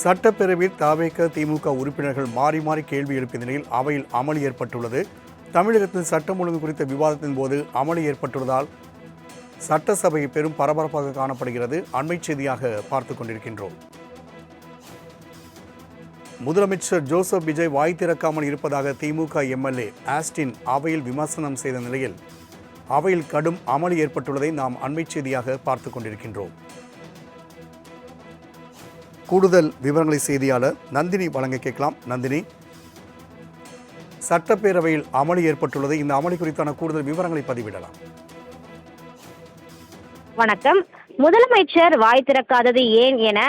சட்டப்பேரவையில் தவேக திமுக உறுப்பினர்கள் மாறி மாறி கேள்வி எழுப்பிய நிலையில் அவையில் அமளி ஏற்பட்டுள்ளது. தமிழகத்தில் சட்டம் ஒழுங்கு குறித்த விவாதத்தின் போது அமளி ஏற்பட்டுள்ளதால் சட்டசபை பெரும் பரபரப்பாக காணப்படுகிறது. அண்மை செய்தியாக பார்த்துக் கொண்டிருக்கின்றோம். முதலமைச்சர் ஜோசப் விஜய் வாய் திறக்காமல் இருப்பதாக திமுக எம்எல்ஏ ஆஸ்டின் அவையில் விமர்சனம் செய்த நிலையில் அவையில் கடும் அமளி ஏற்பட்டுள்ளதை நாம் அண்மை செய்தியாக பார்த்துக் கொண்டிருக்கின்றோம். கூடுதல் விவரங்களை செய்தியாளர் நந்தினி வழங்க கேட்கலாம். நந்தினி, சட்டப்பேரவையில் அமளி ஏற்பட்டுள்ளது. இந்த அமளி குறித்தான கூடுதல் விவரங்களை பதிவிடலாம். வணக்கம். முதலமைச்சர் வாய் திறக்காதது ஏன் என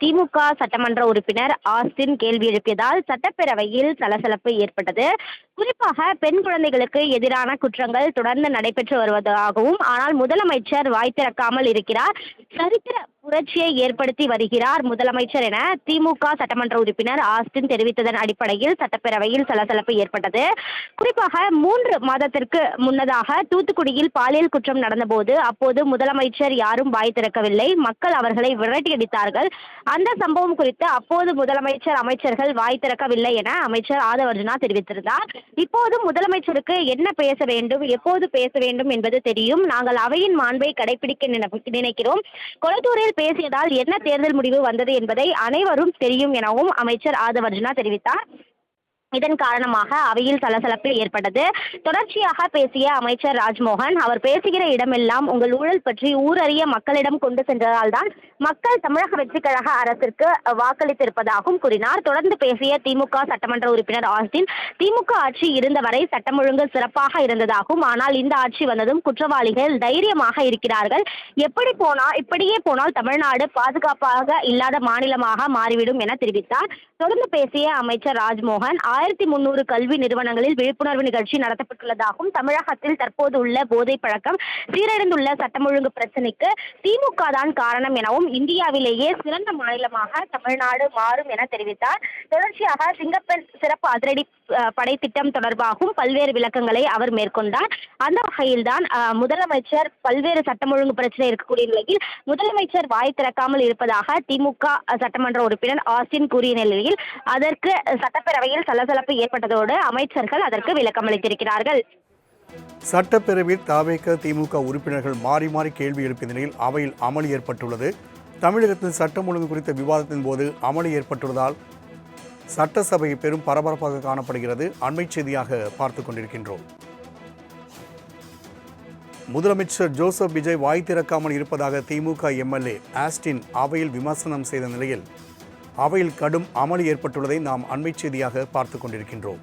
திமுக சட்டமன்ற உறுப்பினர் ஆஸ்டின் கேள்வி எழுப்பியதால் சட்டப்பேரவையில் சலசலப்பு ஏற்பட்டது. குறிப்பாக பெண் குழந்தைகளுக்கு எதிரான குற்றங்கள் தொடர்ந்து நடைபெற்று வருவதாகவும், ஆனால் முதலமைச்சர் வாய் திறக்காமல் இருக்கிறார், சரித்திர புரட்சியை ஏற்படுத்தி வருகிறார் முதலமைச்சர் என திமுக சட்டமன்ற உறுப்பினர் ஆஸ்டின் தெரிவித்ததன் அடிப்படையில் சட்டப்பேரவையில் சலசலப்பு ஏற்பட்டது. குறிப்பாக 3 மாதத்திற்கு முன்னதாக தூத்துக்குடியில் பாலியல் குற்றம் நடந்தபோது அப்போது முதலமைச்சர் யாரும் வாய் திறக்கவில்லை. மக்கள் அவர்களை விரட்டியடித்தார்கள். அந்த சம்பவம் குறித்து அப்போது முதலமைச்சர் அமைச்சர்கள் வாய் திறக்கவில்லை என அமைச்சர் ஆதவர்ஜுனா தெரிவித்திருந்தார். இப்போது முதலமைச்சருக்கு என்ன பேச வேண்டும், எப்போது பேச வேண்டும் என்பது தெரியும். நாங்கள் அவையின் மாண்பை கடைபிடிக்க நினைக்கிறோம். கொளத்தூரில் பேசியதால் என்ன தேர்தல் முடிவு வந்தது என்பதை அனைவரும் தெரியும் எனவும் அமைச்சர் ஆதவர்ஜுனா தெரிவித்தார். இதன் காரணமாக அவையில் சலசலப்பு ஏற்பட்டது. தொடர்ச்சியாக பேசிய அமைச்சர் ராஜ்மோகன், அவர் பேசுகிற இடமெல்லாம் உங்கள் ஊழல் பற்றி ஊரறிய மக்களிடம் கொண்டு சென்றதால் தான் மக்கள் தமிழக வெற்றி கழக அரசிற்கு வாக்களித்திருப்பதாகவும் கூறினார். தொடர்ந்து பேசிய திமுக சட்டமன்ற உறுப்பினர் ஆஸ்டின், திமுக ஆட்சி இருந்தவரை சட்டம் ஒழுங்கு சிறப்பாக இருந்ததாகவும், ஆனால் இந்த ஆட்சி வந்ததும் குற்றவாளிகள் தைரியமாக இருக்கிறார்கள். இப்படியே போனால் தமிழ்நாடு பாதுகாப்பாக இல்லாத மாநிலமாக மாறிவிடும் என தெரிவித்தார். தொடர்ந்து பேசிய அமைச்சர் ராஜ்மோகன், 1300 கல்வி நிறுவனங்களில் விழிப்புணர்வு நிகழ்ச்சி நடத்தப்பட்டுள்ளதாகவும், தமிழகத்தில் தற்போது உள்ள போதை பழக்கம், சீரழிந்துள்ள சட்டம் ஒழுங்கு பிரச்சினைக்கு திமுக தான் காரணம் எனவும், இந்தியாவிலேயே சிறந்த மாநிலமாக தமிழ்நாடு மாறும் என தெரிவித்தார். தொடர்ச்சியாக சிங்கப்பெண் சிறப்பு அதிரடி படை திட்டம் தொடர்பாகவும் பல்வேறு விளக்கங்களை அவர் மேற்கொண்டார். அந்த வகையில்தான் முதலமைச்சர் பல்வேறு சட்டம் ஒழுங்கு பிரச்சனை இருக்கக்கூடிய நிலையில் முதலமைச்சர் வாய் திறக்காமல் இருப்பதாக திமுக சட்டமன்ற உறுப்பினர் ஆஸ்டின் கூறிய நிலையில் அதற்கு சட்டப்பேரவையில் சலசலப்பு ஏற்பட்டதோடு அமைச்சர்கள் அதற்கு விளக்கம் அளித்திருக்கிறார்கள். சட்டப்பேரவையில் தவேக திமுக உறுப்பினர்கள் மாறி மாறி கேள்வி எழுப்பிய நிலையில் அவையில் அமளி ஏற்பட்டுள்ளது. தமிழகத்தில் சட்டம் ஒழுங்கு குறித்த விவாதத்தின் போது அமளி ஏற்பட்டுள்ளதால் சட்டசபை பெரும் பரபரப்பாக காணப்படுகிறது. அண்மை செய்தியாக பார்த்துக் கொண்டிருக்கின்றோம். முதலமைச்சர் ஜோசப் விஜய் வாய் திறக்காமல் இருப்பதாக திமுக எம்எல்ஏ ஆஸ்டின் அவையில் விமர்சனம் செய்த நிலையில் அவையில் கடும் அமளி ஏற்பட்டுள்ளதை நாம் அண்மை செய்தியாக பார்த்துக் கொண்டிருக்கின்றோம்.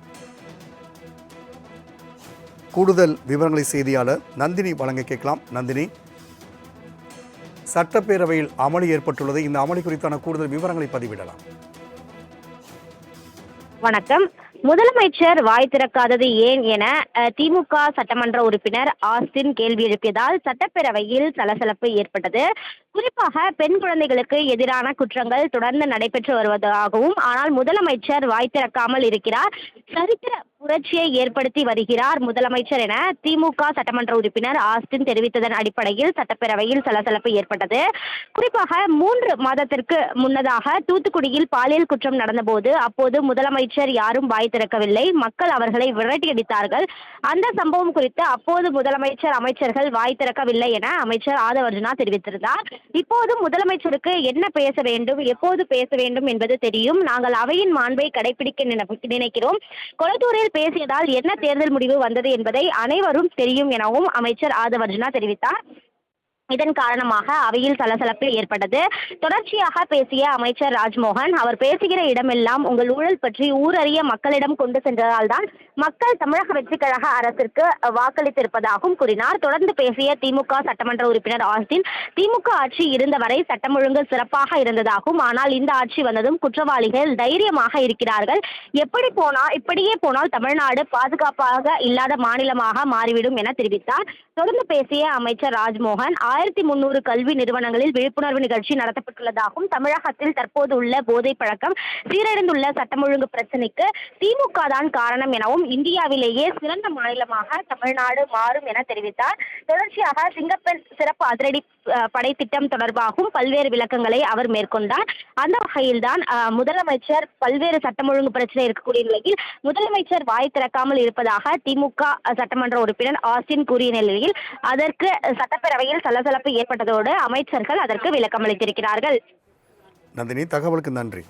கூடுதல் விவரங்களை செய்தியாளர் நந்தினி வழங்க கேட்கலாம். நந்தினி, சட்டப்பேரவையில் அமளி ஏற்பட்டுள்ளது. இந்த அமளி குறித்தான கூடுதல் விவரங்களை பதிவிடலாம். வணக்கம். முதலமைச்சர் வாய் திறக்காதது ஏன் என திமுக சட்டமன்ற உறுப்பினர் ஆஸ்டின் கேள்வி எழுப்பியதால் சட்டப்பேரவையில் சலசலப்பு ஏற்பட்டது. குறிப்பாக பெண் குழந்தைகளுக்கு எதிரான குற்றங்கள் தொடர்ந்து நடைபெற்று வருவதாகவும், ஆனால் முதலமைச்சர் வாய் திறக்காமல் இருக்கிறார், சரித்திர புரட்சியை ஏற்படுத்தி வருகிறார் முதலமைச்சர் என திமுக சட்டமன்ற உறுப்பினர் ஆஸ்டின் தெரிவித்ததன் அடிப்படையில் சட்டப்பேரவையில் சலசலப்பு ஏற்பட்டது. குறிப்பாக 3 மாதத்திற்கு முன்னதாக தூத்துக்குடியில் பாலியல் குற்றம் நடந்தபோது அப்போது முதலமைச்சர் யாரும் வாய் திறக்கவில்லை. மக்கள் அவர்களை விரட்டியடித்தார்கள். அந்த சம்பவம் குறித்து அப்போது முதலமைச்சர் அமைச்சர்கள் வாய் திறக்கவில்லை என அமைச்சர் ஆதவர்ஜுனா தெரிவித்திருந்தார். இப்போது முதலமைச்சருக்கு என்ன பேச வேண்டும், எப்போது பேச வேண்டும் என்பது தெரியும். நாங்கள் அவையின் மாண்பை கடைபிடிக்க நினைக்கிறோம். கொளத்தூரில் பேசியதால் என்ன தேர்தல் முடிவு வந்தது என்பதை அனைவரும் தெரியும் எனவும் அமைச்சர் ஆதவர்ஜுனா தெரிவித்தார். இதன் காரணமாக அவையில் சலசலப்பு ஏற்பட்டது. தொடர்ச்சியாக பேசிய அமைச்சர் ராஜ்மோகன், அவர் பேசுகிற இடமெல்லாம் உங்கள் ஊழல் பற்றி ஊரறிய மக்களிடம் கொண்டு சென்றதால் தான் மக்கள் தமிழக வெற்றி கழக அரசிற்கு வாக்களித்திருப்பதாகவும் கூறினார். தொடர்ந்து பேசிய திமுக சட்டமன்ற உறுப்பினர் ஆஸ்டின், திமுக ஆட்சி இருந்தவரை சட்டம் ஒழுங்கு சிறப்பாக இருந்ததாகவும், ஆனால் இந்த ஆட்சி வந்ததும் குற்றவாளிகள் தைரியமாக இருக்கிறார்கள். இப்படியே போனால் தமிழ்நாடு பாதுகாப்பாக இல்லாத மாநிலமாக மாறிவிடும் என தெரிவித்தார். தொடர்ந்து பேசிய அமைச்சர் ராஜ்மோகன், 1300 கல்வி நிறுவனங்களில் விழிப்புணர்வு நிகழ்ச்சி நடத்தப்பட்டுள்ளதாகவும், தமிழகத்தில் தற்போது உள்ள போதை பழக்கம், சீரழிந்துள்ள சட்டம் ஒழுங்கு பிரச்சினைக்கு திமுக தான் காரணம் எனவும், இந்தியாவிலேயே சிறந்த மாநிலமாக தமிழ்நாடு மாறும் என தெரிவித்தார். தொடர்ச்சியாக சிங்கப்பெண் சிறப்பு அதிரடி படை திட்டம் தொடர்பாகவும் பல்வேறு விளக்கங்களை அவர் மேற்கொண்டார். அந்த வகையில்தான் முதலமைச்சர் பல்வேறு சட்டம் ஒழுங்கு பிரச்சனை இருக்கக்கூடிய நிலையில் முதலமைச்சர் வாய் திறக்காமல் இருப்பதாக திமுக சட்டமன்ற உறுப்பினர் ஆஸ்டின் கூறிய நிலையில் அதற்கு சட்டப்பேரவையில் சலசலப்பு ஏற்பட்டதோடு அமைச்சர்கள் அதற்கு விளக்கம் அளித்திருக்கிறார்கள். நந்தினி, தகவலுக்கு நன்றி.